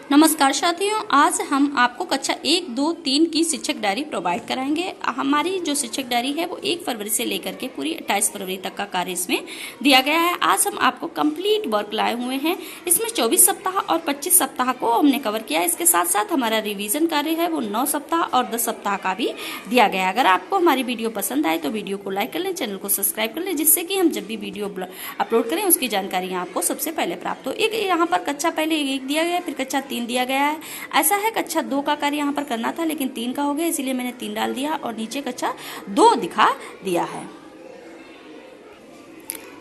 नमस्कार साथियों, आज हम आपको कक्षा 1, 2, 3 की शिक्षक डायरी प्रोवाइड कराएंगे। हमारी जो शिक्षक डायरी है वो 1 फरवरी से लेकर के पूरी 28 फरवरी तक का कार्य इसमें दिया गया है। आज हम आपको कंप्लीट वर्क लाए हुए हैं। इसमें 24 सप्ताह और 25 सप्ताह को हमने कवर किया है। इसके साथ साथ हमारा रिविजन कार्य है वो 9 सप्ताह और 10 सप्ताह का भी दिया गया है। अगर आपको हमारी वीडियो पसंद आए तो वीडियो को लाइक कर लें, चैनल को सब्सक्राइब कर लें, जिससे कि हम जब भी वीडियो अपलोड करें उसकी जानकारियाँ आपको सबसे पहले प्राप्त हो। एक यहाँ पर कक्षा पहले 1 दिया गया है, फिर कक्षा 3 दिया गया है। ऐसा है कक्षा 2 का कार्य यहाँ पर करना था लेकिन 3 का हो गया, इसीलिए मैंने 3 डाल दिया और नीचे कक्षा 2 दिखा दिया है।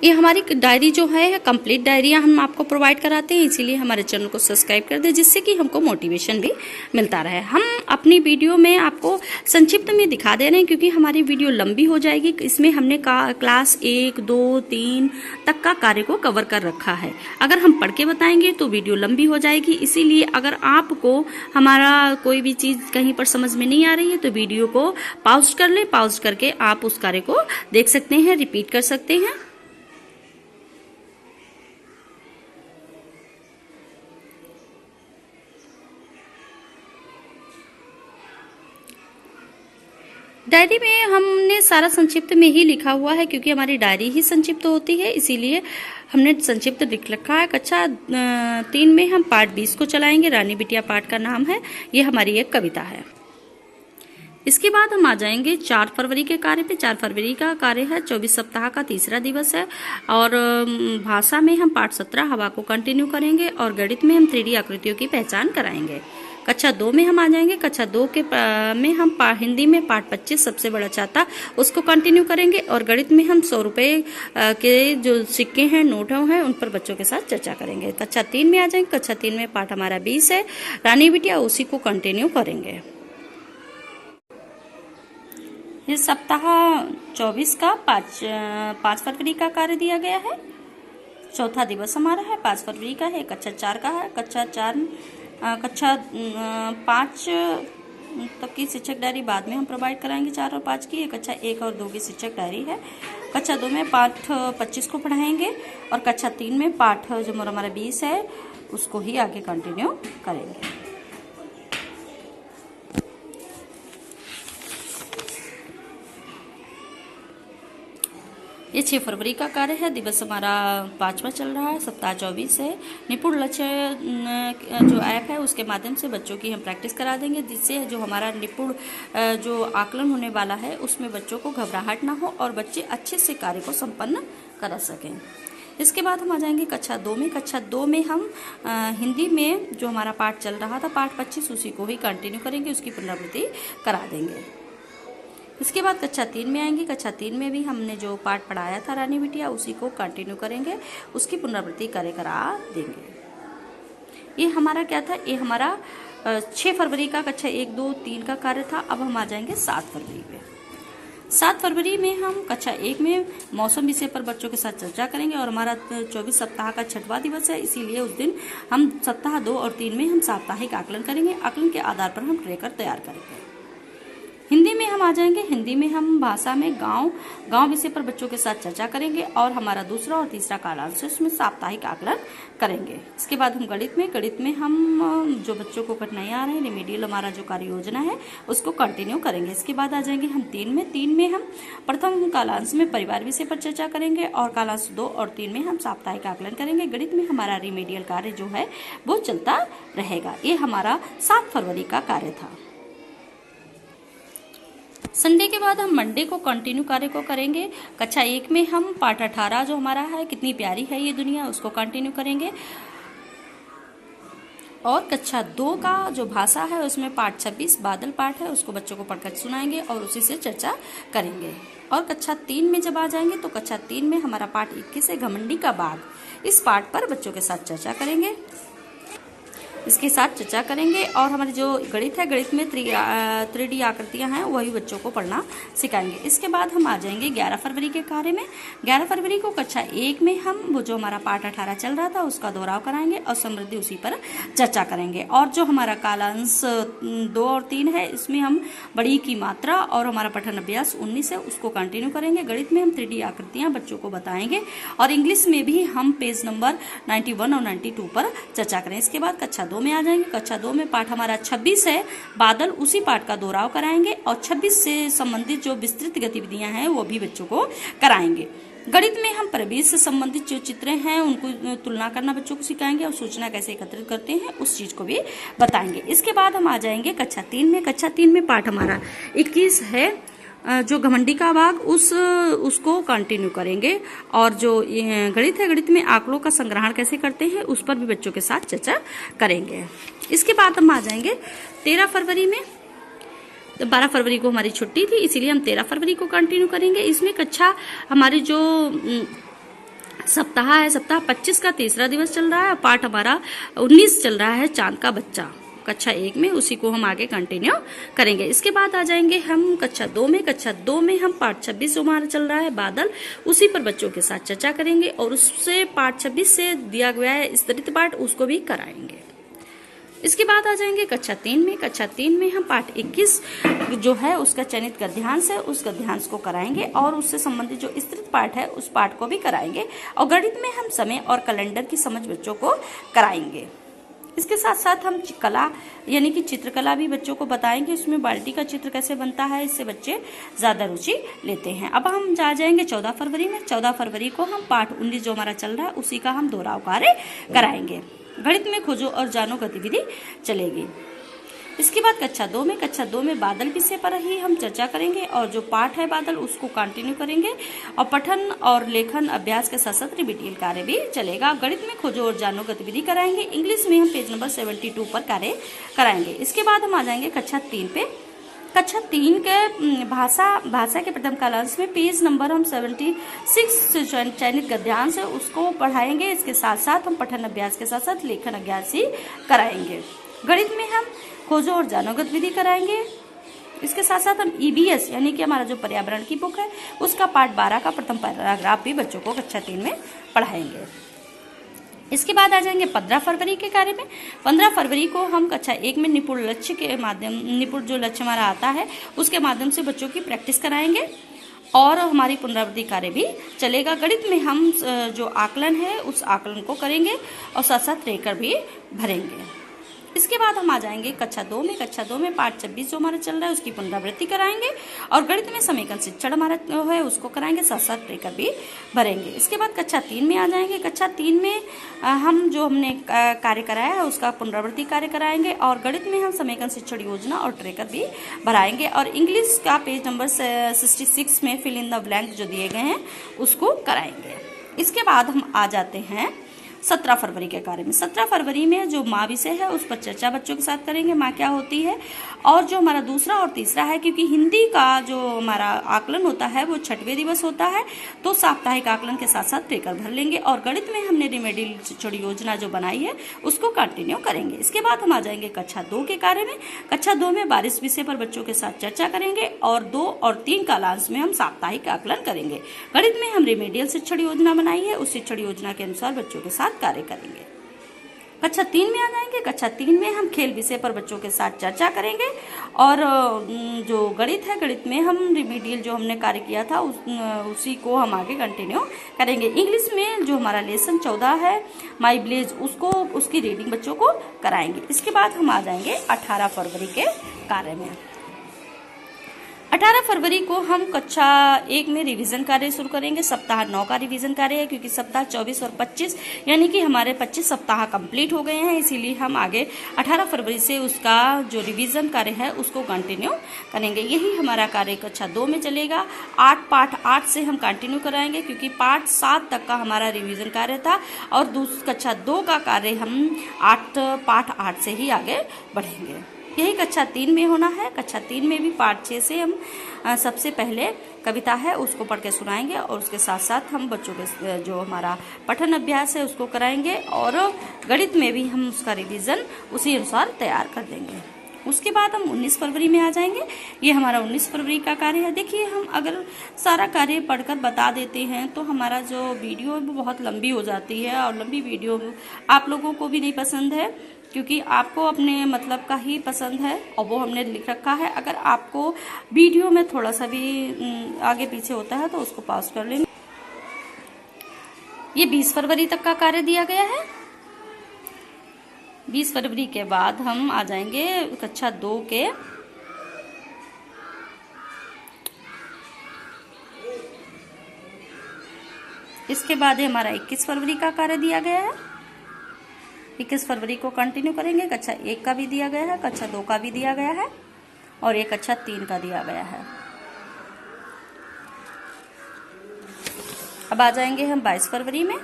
ये हमारी डायरी जो है कंप्लीट डायरियाँ हम आपको प्रोवाइड कराते हैं, इसीलिए हमारे चैनल को सब्सक्राइब कर दें, जिससे कि हमको मोटिवेशन भी मिलता रहे। हम अपनी वीडियो में आपको संक्षिप्त में दिखा दे रहे हैं क्योंकि हमारी वीडियो लंबी हो जाएगी। इसमें हमने क्लास 1, 2, 3 तक का कार्य को कवर कर रखा है। अगर हम पढ़ के बताएंगे तो वीडियो लंबी हो जाएगी, इसीलिए अगर आपको हमारा कोई भी चीज़ कहीं पर समझ में नहीं आ रही है तो वीडियो को पॉज कर लें। पॉज करके आप उस कार्य को देख सकते हैं, रिपीट कर सकते हैं। डायरी में हमने सारा संक्षिप्त में ही लिखा हुआ है क्योंकि हमारी डायरी ही संक्षिप्त होती है, इसीलिए हमने संक्षिप्त लिख रखा है। कक्षा 3 में हम पाठ 20 को चलाएंगे। रानी बिटिया पाठ का नाम है, ये हमारी एक कविता है। इसके बाद हम आ जाएंगे 4 फरवरी के कार्य पे। 4 फरवरी का कार्य है 24 सप्ताह का तीसरा दिवस है और भाषा में हम पाठ 17 हवा को कंटिन्यू करेंगे और गणित में हम 3D आकृतियों की पहचान कराएंगे। कक्षा 2 में हम आ जाएंगे। कक्षा 2 में हम हिंदी में पाठ 25 सबसे बड़ा छाता उसको कंटिन्यू करेंगे और गणित में हम 100 रुपये के जो सिक्के हैं, नोट हैं, उन पर बच्चों के साथ चर्चा करेंगे। कक्षा 3 में आ जाएंगे। कक्षा 3 में पाठ हमारा 20 है, रानी बिटिया, उसी को कंटिन्यू करेंगे। इस सप्ताह 24 का 5 फरवरी का कार्य दिया गया है। चौथा दिवस हमारा है, 5 फरवरी का है। कक्षा 4 का है। कक्षा 5 तक की शिक्षक डायरी बाद में हम प्रोवाइड कराएंगे। 4 और 5 की। कक्षा 1 और 2 की शिक्षक डायरी है। कक्षा 2 में पाठ 25 को पढ़ाएंगे और कक्षा 3 में पाठ जो हमारा 20 है उसको ही आगे कंटिन्यू करेंगे। ये 6 फरवरी का कार्य है। दिवस हमारा 5वां चल रहा है। सप्ताह 24 है। निपुण लक्ष्य जो ऐप है उसके माध्यम से बच्चों की हम प्रैक्टिस करा देंगे, जिससे जो हमारा निपुण जो आकलन होने वाला है उसमें बच्चों को घबराहट ना हो और बच्चे अच्छे से कार्य को संपन्न करा सकें। इसके बाद हम आ जाएंगे कक्षा 2 में। कक्षा 2 में हम हिंदी में जो हमारा पाठ चल रहा था पाठ 25 उसी को ही कंटिन्यू करेंगे, उसकी पुनरावृत्ति करा देंगे। इसके बाद कक्षा 3 में आएंगे। कक्षा 3 में भी हमने जो पाठ पढ़ाया था रानी बिटिया उसी को कंटिन्यू करेंगे, उसकी पुनरावृत्ति करा देंगे। ये हमारा क्या था, ये हमारा 6 फरवरी का कक्षा 1, 2, 3 का कार्य था। अब हम आ जाएंगे 7 फरवरी पे। 7 फरवरी में हम कक्षा 1 में मौसम विषय पर बच्चों के साथ चर्चा करेंगे और हमारा 24 सप्ताह का 6वां दिवस है, इसीलिए उस दिन हम सप्ताह 2 और 3 में हम साप्ताहिक आकलन करेंगे। आकलन के आधार पर हम ट्रेकर तैयार करेंगे। हिंदी में हम आ जाएंगे। हिंदी में हम भाषा में गांव विषय पर बच्चों के साथ चर्चा करेंगे और हमारा दूसरा और तीसरा कालांश है उसमें साप्ताहिक आकलन करेंगे। इसके बाद हम गणित में हम जो बच्चों को कठिनाइयाँ आ रही है, रिमीडियल हमारा जो कार्य योजना है उसको कंटिन्यू करेंगे। इसके बाद आ जाएंगे हम 3 में हम प्रथम कालांश में परिवार विषय पर चर्चा करेंगे और कालांश 2 और 3 में हम साप्ताहिक आकलन करेंगे। गणित में हमारा रिमीडियल कार्य जो है वो चलता रहेगा। ये हमारा 7 फरवरी का कार्य था। संडे के बाद हम मंडे को कंटिन्यू कार्य को करेंगे। कक्षा 1 में हम पाठ 18 जो हमारा है, कितनी प्यारी है ये दुनिया, उसको कंटिन्यू करेंगे और कक्षा 2 का जो भाषा है उसमें पाठ 26 बादल पाठ है उसको बच्चों को पढ़कर सुनाएंगे और उसी से चर्चा करेंगे। और कक्षा 3 में जब आ जाएंगे तो कक्षा 3 में हमारा पाठ 21 है घमंडी का बाग, इस पाठ पर बच्चों के साथ चर्चा करेंगे, इसके साथ चर्चा करेंगे। और हमारी जो गणित है, गणित में 3D आकृतियां हैं वही बच्चों को पढ़ना सिखाएंगे। इसके बाद हम आ जाएंगे 11 फरवरी के कार्य में। 11 फरवरी को कक्षा 1 में हम वो जो हमारा पाठ 18 चल रहा था उसका दोहराव कराएंगे और समृद्धि उसी पर चर्चा करेंगे। और जो हमारा कालांश 2 और 3 है इसमें हम बड़ी की मात्रा और हमारा पठन अभ्यास 19 है उसको कंटिन्यू करेंगे। गणित में हम 3D आकृतियां बच्चों को बताएंगे और इंग्लिश में भी हम पेज नंबर 91 और 92 पर चर्चा करें। इसके बाद कक्षा 2 में आ जाएंगे। कक्षा 2 में पाठ हमारा 26 है, बादल, उसी पाठ का दोहराव कराएंगे और 26 से संबंधित जो विस्तृत गतिविधियां हैं वो भी बच्चों को कराएंगे। गणित में हम परिवेश से संबंधित जो चित्र हैं उनको तुलना करना बच्चों को सिखाएंगे और सूचना कैसे एकत्रित करते हैं उस चीज को भी बताएंगे। इसके बाद हम आ जाएंगे कक्षा 3 में। कक्षा 3 में पाठ हमारा 21 है, जो घमंडी का भाग उसको कंटिन्यू करेंगे और जो गणित है, गणित में आंकड़ों का संग्रहण कैसे करते हैं उस पर भी बच्चों के साथ चर्चा करेंगे। इसके बाद हम आ जाएंगे 13 फरवरी में। 12 फरवरी को हमारी छुट्टी थी, इसीलिए हम 13 फरवरी को कंटिन्यू करेंगे। इसमें कक्षा हमारी जो सप्ताह है, सप्ताह 25 का तीसरा दिवस चल रहा है। पाठ हमारा 19 चल रहा है, चांद का बच्चा, कक्षा 1 में, उसी को हम आगे कंटिन्यू करेंगे। इसके बाद आ जाएंगे हम कक्षा 2 में। कक्षा 2 में हम पाठ 26 जो हमारा चल रहा है, बादल, उसी पर बच्चों के साथ चर्चा करेंगे और उससे पाठ 26 से दिया गया है स्तरित पाठ, उसको भी कराएंगे। इसके बाद आ जाएंगे कक्षा 3 में। कक्षा 3 में हम पाठ 21 जो है उसका चयनित गद्यांश है, उस गद्यांश को कराएंगे और उससे संबंधित जो स्तृत पाठ है उस पाठ को भी कराएंगे। और गणित में हम समय और कैलेंडर की समझ बच्चों को कराएंगे। इसके साथ साथ हम कला यानी कि चित्रकला भी बच्चों को बताएंगे। इसमें बाल्टी का चित्र कैसे बनता है, इससे बच्चे ज्यादा रुचि लेते हैं। अब हम जा जाएंगे 14 फरवरी में। 14 फरवरी को हम पाठ 19 जो हमारा चल रहा है उसी का हम दोहराव कार्य कराएंगे। गणित में खोजो और जानो गतिविधि चलेगी। इसके बाद कक्षा 2 में। कक्षा 2 में बादल विषय पर ही हम चर्चा करेंगे और जो पाठ है बादल उसको कंटिन्यू करेंगे और पठन और लेखन अभ्यास के साथ साथ रिमेडियल कार्य भी चलेगा। गणित में खोजो और जानो गतिविधि कराएंगे। इंग्लिश में हम पेज नंबर 72 पर कार्य कराएंगे। इसके बाद हम आ जाएंगे कक्षा 3 पे। कक्षा 3 के भाषा के प्रथम कालांश में पेज नंबर हम 76 चयनित गद्यांश है उसको पढ़ाएंगे। इसके साथ साथ हम पठन अभ्यास के साथ साथ लेखन अभ्यास ही कराएंगे। गणित में हम खोजो और जानो गतिविधि कराएंगे। इसके साथ साथ हम EBS यानी कि हमारा जो पर्यावरण की बुक है उसका पाठ 12 का प्रथम पैराग्राफ भी बच्चों को कक्षा 3 में पढ़ाएंगे। इसके बाद आ जाएंगे 15 फरवरी के कार्य में। 15 फरवरी को हम कक्षा 1 में निपुण लक्ष्य के माध्यम, निपुण जो लक्ष्य हमारा आता है उसके माध्यम से बच्चों की प्रैक्टिस कराएंगे और हमारी पुनरावृत्ति कार्य भी चलेगा। गणित में हम जो आकलन है उस आकलन को करेंगे और साथ साथ रेकर भी भरेंगे। इसके बाद हम आ जाएंगे कक्षा 2 में। कक्षा 2 में पाठ 26 जो हमारा चल रहा है उसकी पुनरावृत्ति कराएंगे और गणित में समीकरण शिक्षण हमारा है उसको कराएंगे, साथ साथ ट्रेकर भी भरेंगे। इसके बाद कक्षा 3 में आ जाएंगे। कक्षा 3 में हम जो हमने कार्य कराया है उसका पुनरावृत्ति कार्य कराएंगे और गणित में हम समीकरण शिक्षण योजना और ट्रेकर भी भराएंगे और इंग्लिश का पेज नंबर 66 में फिल इन द ब्लैंक जो दिए गए हैं उसको कराएंगे। इसके बाद हम आ जाते हैं 17 फरवरी के कार्य में। 17 फरवरी में जो माँ विषय है उस पर चर्चा बच्चों के साथ करेंगे, माँ क्या होती है। और जो हमारा दूसरा और तीसरा है, क्योंकि हिंदी का जो हमारा आकलन होता है वो 6वें दिवस होता है तो साप्ताहिक आकलन के साथ साथ ट्रेकर भर लेंगे और गणित में हमने रिमेडियल शिक्षण योजना जो बनाई है उसको कंटिन्यू करेंगे। इसके बाद हम आ जाएंगे कक्षा 2 के कार्य में। कक्षा 2 में 22 विषय पर बच्चों के साथ चर्चा करेंगे और 2 और 3 कालांश में हम साप्ताहिक आकलन करेंगे। गणित में हम रिमेडियल शिक्षण योजना बनाई है, उस शिक्षण योजना के अनुसार बच्चों के साथ कार्य करेंगे। कक्षा 3 में आ जाएंगे। कक्षा 3 में हम खेल विषय पर बच्चों के साथ चर्चा करेंगे और जो गणित है, गणित में हम रिमेडियल जो हमने कार्य किया था उसी को हम आगे कंटिन्यू करेंगे। इंग्लिश में जो हमारा लेसन 14 है माई विलेज उसको उसकी रीडिंग बच्चों को कराएंगे। इसके बाद हम आ जाएंगे 18 फरवरी के कार्य में। 18 फरवरी को हम कक्षा 1 में रिवीजन कार्य शुरू करेंगे। सप्ताह 9 का रिवीजन कार्य है क्योंकि सप्ताह 24 और 25 यानी कि हमारे 25 सप्ताह कंप्लीट हो गए हैं, इसीलिए हम आगे 18 फरवरी से उसका जो रिवीजन कार्य है उसको कंटिन्यू करेंगे। यही हमारा कार्य कक्षा 2 में चलेगा। पाठ 8 से हम कंटिन्यू कराएंगे क्योंकि पाठ 7 तक का हमारा रिवीजन कार्य था और कक्षा 2 का कार्य हम पाठ 8 से ही आगे बढ़ेंगे। यही कक्षा 3 में होना है। कक्षा 3 में भी पाठ 6 से हम सबसे पहले कविता है उसको पढ़ के सुनाएंगे और उसके साथ साथ हम बच्चों के जो हमारा पठन अभ्यास है उसको कराएंगे और गणित में भी हम उसका रिवीजन उसी अनुसार तैयार कर देंगे। उसके बाद हम 19 फरवरी में आ जाएंगे। ये हमारा 19 फरवरी का कार्य है। देखिए, हम अगर सारा कार्य पढ़कर बता देते हैं तो हमारा जो वीडियो है वो बहुत लंबी हो जाती है और लंबी वीडियो आप लोगों को भी नहीं पसंद है क्योंकि आपको अपने मतलब का ही पसंद है और वो हमने लिख रखा है। अगर आपको वीडियो में थोड़ा सा भी आगे पीछे होता है तो उसको पॉज कर लेंगे। ये 20 फरवरी तक का कार्य दिया गया है। 20 फरवरी के बाद हम आ जाएंगे कक्षा 2 के इसके बाद है हमारा 21 फरवरी का कार्य दिया गया है। 21 फरवरी को कंटिन्यू करेंगे। कक्षा 1 का भी दिया गया है, कक्षा 2 का भी दिया गया है और एक कक्षा 3 का दिया गया है। अब आ जाएंगे हम 22 फरवरी में।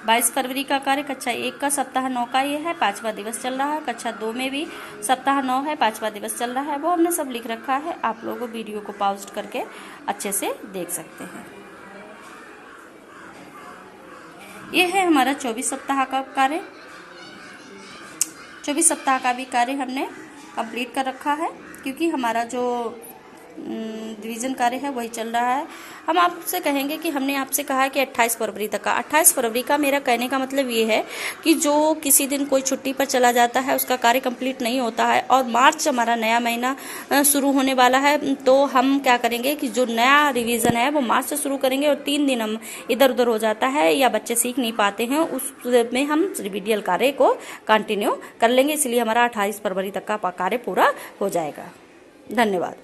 22 फरवरी का कार्य कक्षा 1 का सप्ताह 9 का ये है, 5वां दिवस चल रहा है। कक्षा 2 में भी सप्ताह 9 है, 5वां दिवस चल रहा है। वो हमने सब लिख रखा है, आप लोग वीडियो को पॉज करके अच्छे से देख सकते हैं। ये है हमारा 24 सप्ताह का कार्य। 24 सप्ताह का भी कार्य हमने कंप्लीट कर रखा है, क्योंकि हमारा जो डिवीज़न कार्य है वही चल रहा है। हम आपसे कहेंगे कि हमने आपसे कहा है कि 28 फरवरी तक का। 28 फरवरी का मेरा कहने का मतलब ये है कि जो किसी दिन कोई छुट्टी पर चला जाता है उसका कार्य कंप्लीट नहीं होता है, और मार्च हमारा नया महीना शुरू होने वाला है, तो हम क्या करेंगे कि जो नया रिवीजन है वो मार्च से शुरू करेंगे, और 3 दिन हम इधर उधर हो जाता है या बच्चे सीख नहीं पाते हैं, उस में हम रिवीडियल कार्य को कंटिन्यू कर लेंगे। इसलिए हमारा 28 फरवरी तक का कार्य पूरा हो जाएगा। धन्यवाद।